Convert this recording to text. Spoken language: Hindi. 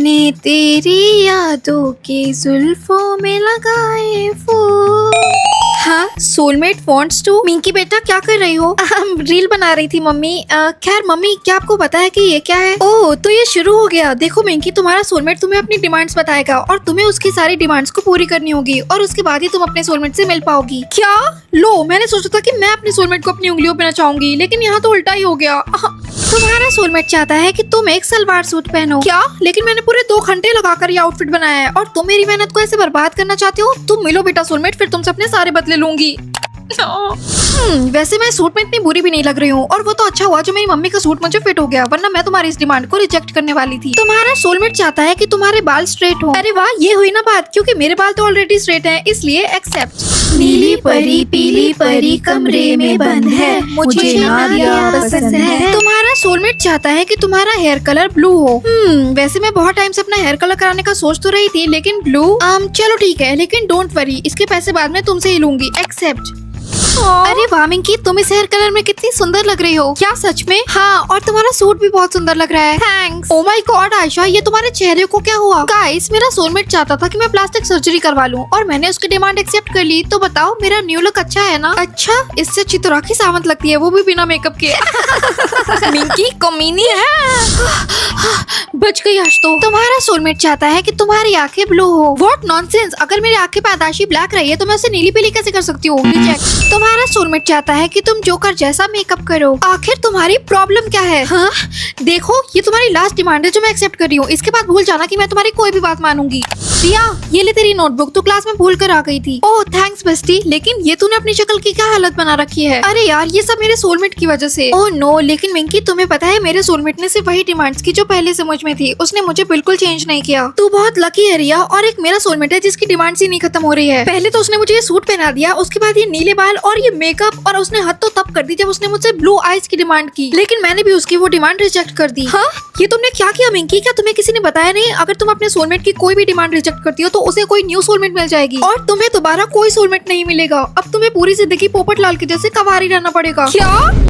मैंने तेरी यादों के जुल्फों में लगाए फूल। हाँ, सोलमेट वॉन्ट्स टू। मिंकी बेटा क्या कर रही हो? रील बना रही थी मम्मी। खैर मम्मी, क्या आपको पता है कि ये क्या है? ओह, तो ये शुरू हो गया। देखो मिंकी, तुम्हारा सोलमेट तुम्हें अपनी डिमांड्स बताएगा और तुम्हें उसकी सारी डिमांड्स को पूरी करनी होगी और उसके बाद ही तुम अपने सोलमेट से मिल पाओगी। क्या? लो, मैंने सोचा था कि मैं अपने सोलमेट को अपनी उंगलियों पे नचाऊंगी, लेकिन यहाँ तो उल्टा ही हो गया। तुम्हारा सोलमेट चाहता है कि तुम एक सलवार सूट पहनो। क्या? लेकिन मैंने पूरे 2 घंटे लगाकर ये आउटफिट बनाया है और तुम मेरी मेहनत को ऐसे बर्बाद करना चाहते हो? तुम मिलो बेटा सोलमेट, फिर तुमसे अपने सारे बदले लूंगी। वैसे मैं सूट में इतनी बुरी भी नहीं लग रही हूँ और वो तो अच्छा हुआ जो मेरी मम्मी का सूट मुझे फिट हो गया, वरना मैं तुम्हारी इस डिमांड को रिजेक्ट करने वाली थी। तुम्हारा सोलमेट चाहता है कि तुम्हारे बाल स्ट्रेट हो। अरे वाह, ये हुई ना बात, क्योंकि मेरे बाल तो ऑलरेडी स्ट्रेट हैं, इसलिए एक्सेप्ट। नीली परी पीली परी कमरे में बंद है, मुझे नादिया पसंद है। तुम्हारा सोलमेट चाहता है कि तुम्हारा हेयर कलर ब्लू हो। वैसे मैं बहुत टाइम से अपना हेयर कलर कराने का सोच तो रही थी, लेकिन ब्लू चलो ठीक है, लेकिन डोंट वरी, इसके पैसे बाद में तुमसे ही लूंगी। एक्सेप्ट। अरे वाह मिंकी, तुम इस हेयर कलर में कितनी सुंदर लग रही हो। क्या सच में? हाँ, और तुम्हारा सूट भी बहुत सुंदर लग रहा है। Thanks. Oh my God Ayesha, ये तुम्हारे चेहरे को क्या हुआ? गाइस, मेरा सोलमेट चाहता था कि मैं प्लास्टिक सर्जरी करवा लूं और मैंने उसकी डिमांड एक्सेप्ट कर ली। तो बताओ, मेरा न्यू लुक अच्छा है ना? अच्छा, इससे अच्छी तो राखी सावंत लगती है, वो भी बिना मेकअप के। मिंकी कमीनी है। बच गई आज तो। तुम्हारा सोलमेट चाहता है कि तुम्हारी आंखें ब्लू हो। व्हाट नॉनसेंस, अगर मेरी आंखें पैदाशी ब्लैक रही है तो मैं उसे नीली पीली कैसे कर सकती हूँ? रिजेक्ट। तुम्हारा सोलमेट चाहता है कि तुम जोकर जैसा मेकअप करो। आखिर तुम्हारी प्रॉब्लम क्या है? हाँ? देखो, ये तुम्हारी लास्ट डिमांड है जो मैं एक्सेप्ट कर रही हूँ। इसके बाद भूल जाना कि मैं तुम्हारी कोई भी बात मानूंगी। रिया, ये ले तेरी नोटबुक, तो क्लास में भूल कर आ गई थी। ओह थैंक्स बेस्टी, लेकिन ये तूने अपनी शक्ल की क्या हालत बना रखी है? अरे यार, ये सब मेरे सोलमेट की वजह से। ओह नो, लेकिन मिंकी तुम्हें पता है मेरे सोलमेट ने सिर्फ वही डिमांड्स की जो पहले से मुझ में थी, उसने मुझे बिल्कुल चेंज नहीं किया। तू बहुत लकी है रिया, और एक मेरा सोलमेट है जिसकी डिमांड्स ही नहीं खत्म हो रही है। पहले तो उसने मुझे ये सूट पहना दिया, उसके बाद ये नीले बाल और ये मेकअप, और उसने हद तो तब कर दी जब उसने मुझसे ब्लू आईज की डिमांड की, लेकिन मैंने भी उसकी वो डिमांड रिजेक्ट कर दी। हाँ, ये तुमने क्या किया मिंकी? क्या तुम्हें किसी ने बताया नहीं? अगर तुम अपने सोलमेट की कोई भी डिमांड रिजेक्ट करती हो तो उसे कोई न्यू सोलमेट मिल जाएगी और तुम्हें दोबारा कोई सोलमेट नहीं मिलेगा। अब तुम्हें पूरी जिंदगी पोपट लाल के जैसे कवारी रहना पड़ेगा। क्या?